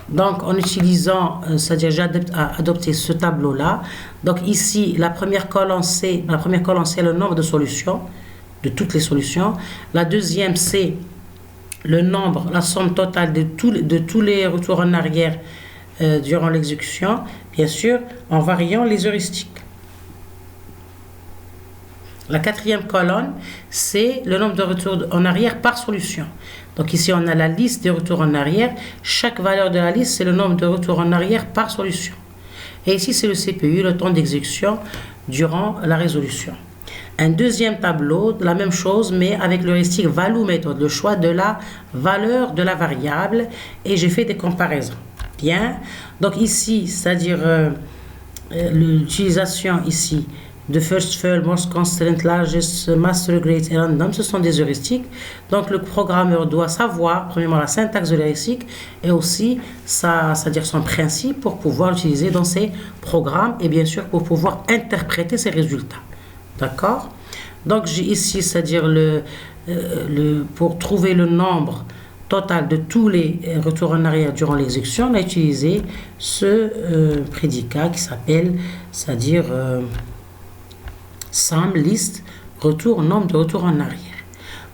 Donc, en utilisant, c'est-à-dire j'ai adopté ce tableau-là. Donc ici, la première colonne, c'est le nombre de solutions, de toutes les solutions. La deuxième, c'est le nombre, la somme totale de tous les retours en arrière durant l'exécution, bien sûr, en variant les heuristiques. La quatrième colonne, c'est le nombre de retours en arrière par solution. Donc ici, on a la liste des retours en arrière. Chaque valeur de la liste, c'est le nombre de retours en arrière par solution. Et ici, c'est le CPU, le temps d'exécution durant la résolution. Un deuxième tableau, la même chose, mais avec l'heuristique value méthode, le choix de la valeur de la variable. Et j'ai fait des comparaisons. Bien. Donc ici, c'est-à-dire l'utilisation ici de first full, most constant, largest, master grade et random, ce sont des heuristiques. Donc le programmeur doit savoir premièrement la syntaxe de l'heuristique et aussi c'est-à-dire son principe pour pouvoir l'utiliser dans ses programmes et bien sûr pour pouvoir interpréter ses résultats. D'accord? Donc j'ai ici, c'est-à-dire pour trouver le nombre total de tous les retours en arrière durant l'exécution, on a utilisé ce prédicat qui s'appelle, c'est-à-dire sum, list, retour, nombre de retours en arrière.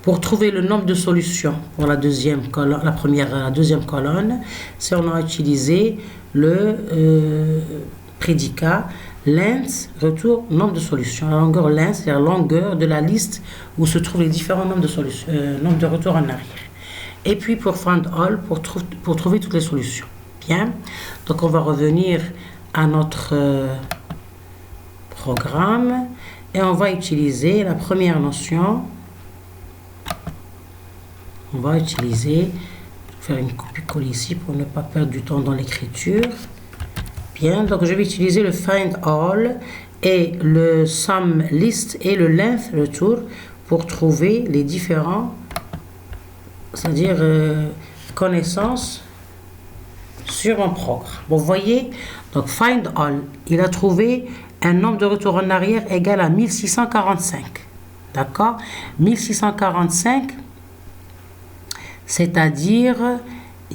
Pour trouver le nombre de solutions pour la deuxième colonne, la deuxième colonne, c'est on a utilisé le prédicat length, retour, nombre de solutions. La longueur length, c'est la longueur de la liste où se trouvent les différents nombres de solutions, nombre de retours en arrière. Et puis pour find all, pour trouver toutes les solutions. Bien. Donc on va revenir à notre programme. Et on va utiliser la première notion. On va utiliser, faire une copie-coller ici pour ne pas perdre du temps dans l'écriture. Bien, donc je vais utiliser le find all et le sum list et le length retour pour trouver les différents, c'est-à-dire connaissances sur mon programme. Bon, vous voyez, donc find all, il a trouvé un nombre de retours en arrière égal à 1645. D'accord? 1645, c'est-à-dire,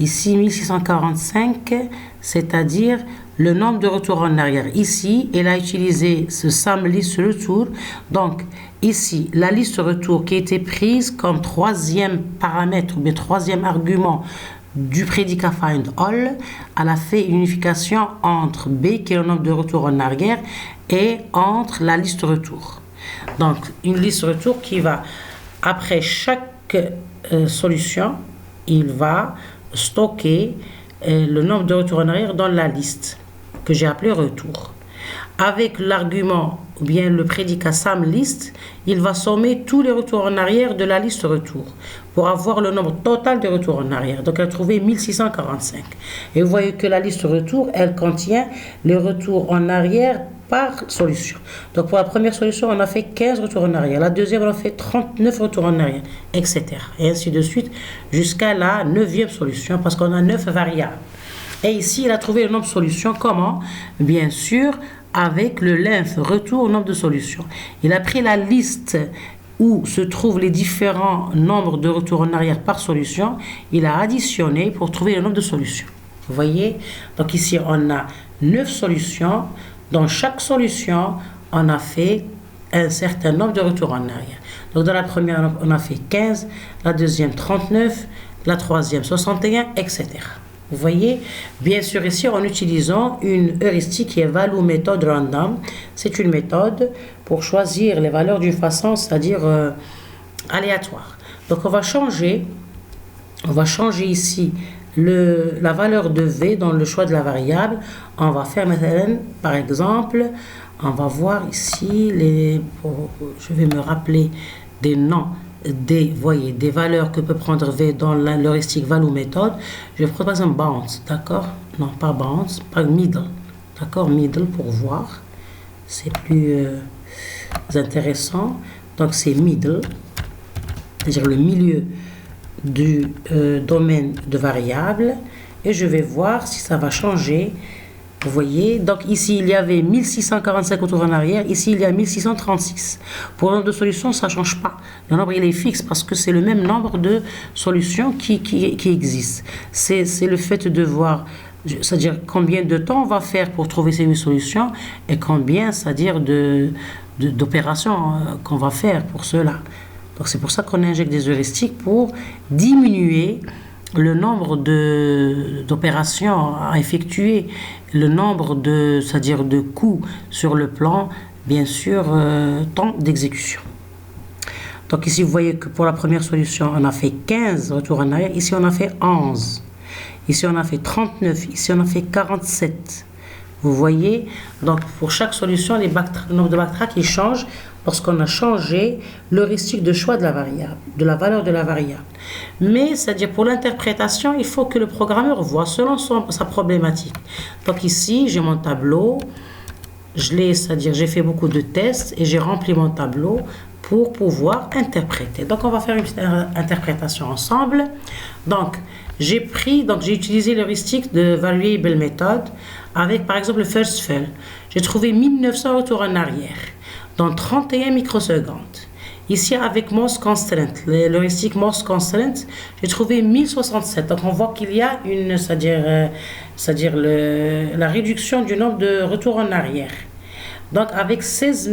ici 1645, c'est-à-dire le nombre de retours en arrière. Ici, il a utilisé ce sum list retour. Donc, ici, la liste retour qui a été prise comme troisième paramètre ou bien troisième argument du prédicat find all, elle a fait une unification entre B, qui est le nombre de retours en arrière, et entre la liste retour. Donc, une liste retour qui va, après chaque solution, il va stocker le nombre de retours en arrière dans la liste que j'ai appelé retour. Avec l'argument ou bien le prédicat sum list, il va sommer tous les retours en arrière de la liste retour pour avoir le nombre total de retours en arrière. Donc, elle a trouvé 1645. Et vous voyez que la liste retour, elle contient les retours en arrière par solution. Donc, pour la première solution, on a fait 15 retours en arrière. La deuxième, on a fait 39 retours en arrière, etc. Et ainsi de suite jusqu'à la 9e solution parce qu'on a 9 variables. Et ici, il a trouvé le nombre de solutions. Comment? Bien sûr, avec le length, retour, nombre de solutions. Il a pris la liste où se trouvent les différents nombres de retours en arrière par solution. Il a additionné pour trouver le nombre de solutions. Vous voyez? Donc ici, on a 9 solutions. Dans chaque solution, on a fait un certain nombre de retours en arrière. Donc dans la première, on a fait 15, la deuxième 39, la troisième 61, etc. Vous voyez, bien sûr ici en utilisant une heuristique qui est value méthode random. C'est une méthode pour choisir les valeurs d'une façon, c'est-à-dire aléatoire. Donc on va changer ici la valeur de V dans le choix de la variable. On va faire maintenant, par exemple, on va voir ici, je vais me rappeler des noms des valeurs que peut prendre V dans l'heuristique value méthode. Je vais prendre par exemple bounce, d'accord? Non, pas bounce, pas middle, d'accord? Middle pour voir, c'est plus intéressant. Donc c'est middle, c'est-à-dire le milieu du domaine de variable, et je vais voir si ça va changer. Vous voyez, donc ici il y avait 1645 retours en arrière, ici il y a 1636. Pour le nombre de solutions, ça ne change pas. Le nombre il est fixe parce que c'est le même nombre de solutions qui existent. C'est le fait de voir c'est-à-dire combien de temps on va faire pour trouver ces 8 solutions et combien, c'est-à-dire d'opérations qu'on va faire pour cela. Donc c'est pour ça qu'on injecte des heuristiques pour diminuer le nombre d'opérations à effectuer, le nombre c'est-à-dire de coûts sur le plan, bien sûr, temps d'exécution. Donc ici, vous voyez que pour la première solution, on a fait 15 retours en arrière. Ici, on a fait 11. Ici, on a fait 39. Ici, on a fait 47. Vous voyez, donc pour chaque solution, le nombre de backtrack, il change lorsqu'on a changé l'heuristique de choix de la variable, de la valeur de la variable. Mais, c'est-à-dire pour l'interprétation, il faut que le programmeur voit selon sa problématique. Donc ici, j'ai mon tableau. C'est-à-dire j'ai fait beaucoup de tests et j'ai rempli mon tableau pour pouvoir interpréter. Donc on va faire une petite interprétation ensemble. Donc j'ai utilisé l'heuristique de Variable Method avec par exemple le first fill. J'ai trouvé 1900 retours en arrière dans 31 microsecondes. Ici avec Morse Constraint, l'heuristique Morse Constraint, j'ai trouvé 1067. Donc on voit qu'il y a c'est-à-dire la réduction du nombre de retours en arrière. Donc avec 16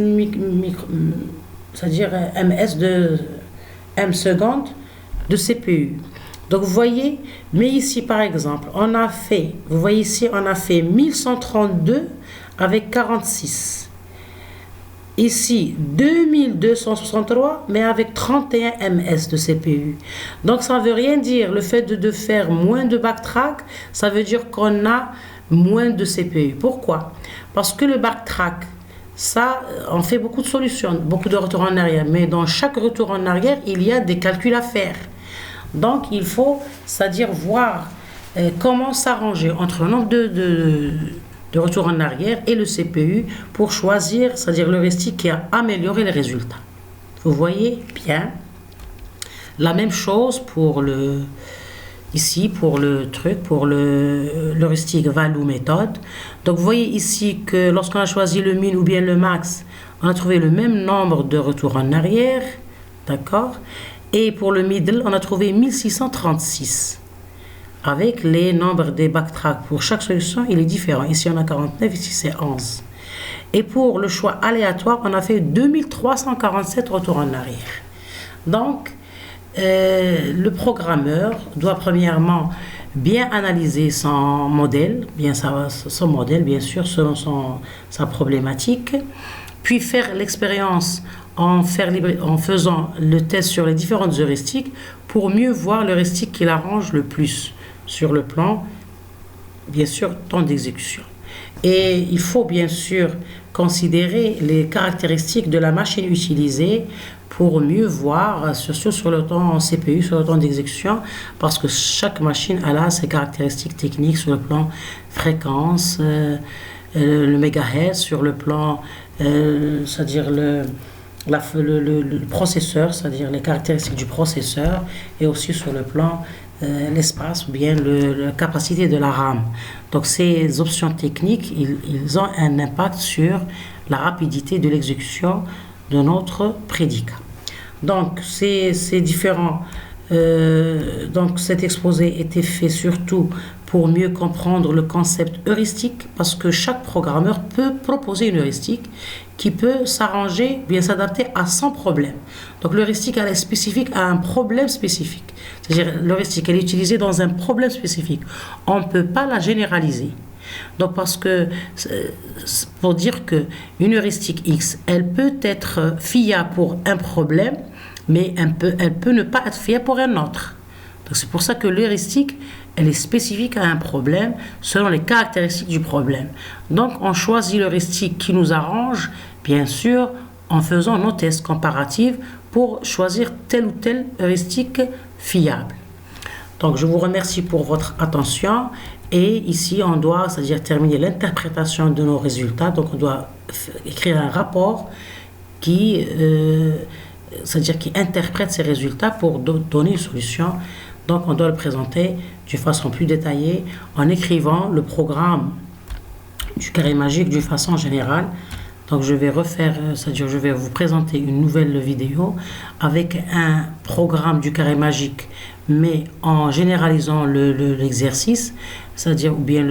c'est-à-dire M secondes de CPU. Donc vous voyez, mais ici par exemple, vous voyez ici, on a fait 1132 avec 46. Ici, 2263, mais avec 31 ms de CPU. Donc ça ne veut rien dire. Le fait de faire moins de backtrack, ça veut dire qu'on a moins de CPU. Pourquoi? Parce que le backtrack, ça, on fait beaucoup de solutions, beaucoup de retours en arrière. Mais dans chaque retour en arrière, il y a des calculs à faire. Donc, il faut, c'est-à-dire voir comment s'arranger entre le nombre de retours en arrière et le CPU pour choisir, c'est-à-dire l'heuristique qui a amélioré les résultats. Vous voyez bien. La même chose pour ici, pour l'heuristique value méthode. Donc, vous voyez ici que lorsqu'on a choisi le min ou bien le max, on a trouvé le même nombre de retours en arrière. D'accord? Et pour le middle, on a trouvé 1636. Avec les nombres des backtracks pour chaque solution, il est différent. Ici, on a 49, ici, c'est 11. Et pour le choix aléatoire, on a fait 2347 retours en arrière. Donc, le programmeur doit premièrement bien analyser son modèle, bien sûr, selon sa problématique, puis faire l'expérience en faisant le test sur les différentes heuristiques pour mieux voir l'heuristique qui l'arrange le plus sur le plan, bien sûr, temps d'exécution. Et il faut bien sûr considérer les caractéristiques de la machine utilisée pour mieux voir, surtout sur le temps CPU, sur le temps d'exécution, parce que chaque machine a ses caractéristiques techniques sur le plan fréquence, le mégahertz, sur le plan, c'est-à-dire le processeur, c'est-à-dire les caractéristiques du processeur, et aussi sur le plan l'espace ou bien la capacité de la RAM. Donc ces options techniques, ils ont un impact sur la rapidité de l'exécution de notre prédicat. Donc c'est différent. Donc cet exposé était fait surtout pour mieux comprendre le concept heuristique, parce que chaque programmeur peut proposer une heuristique qui peut s'arranger, bien s'adapter à son problème. Donc l'heuristique, elle est spécifique à un problème spécifique. C'est-à-dire l'heuristique, elle est utilisée dans un problème spécifique. On ne peut pas la généraliser. Donc parce que, pour dire que une heuristique X, elle peut être fiable pour un problème, mais elle peut ne pas être fiable pour un autre. Donc c'est pour ça que l'heuristique, elle est spécifique à un problème selon les caractéristiques du problème. Donc on choisit l'heuristique qui nous arrange, bien sûr, en faisant nos tests comparatifs pour choisir telle ou telle heuristique fiable. Donc je vous remercie pour votre attention, et ici on doit, c'est-à-dire terminer l'interprétation de nos résultats. Donc on doit écrire un rapport c'est-à-dire qui interprète ces résultats pour donner une solution. Donc on doit le présenter d'une façon plus détaillée en écrivant le programme du carré magique d'une façon générale. Donc je vais c'est-à-dire je vais vous présenter une nouvelle vidéo avec un programme du carré magique, mais en généralisant l'exercice, c'est-à-dire ou bien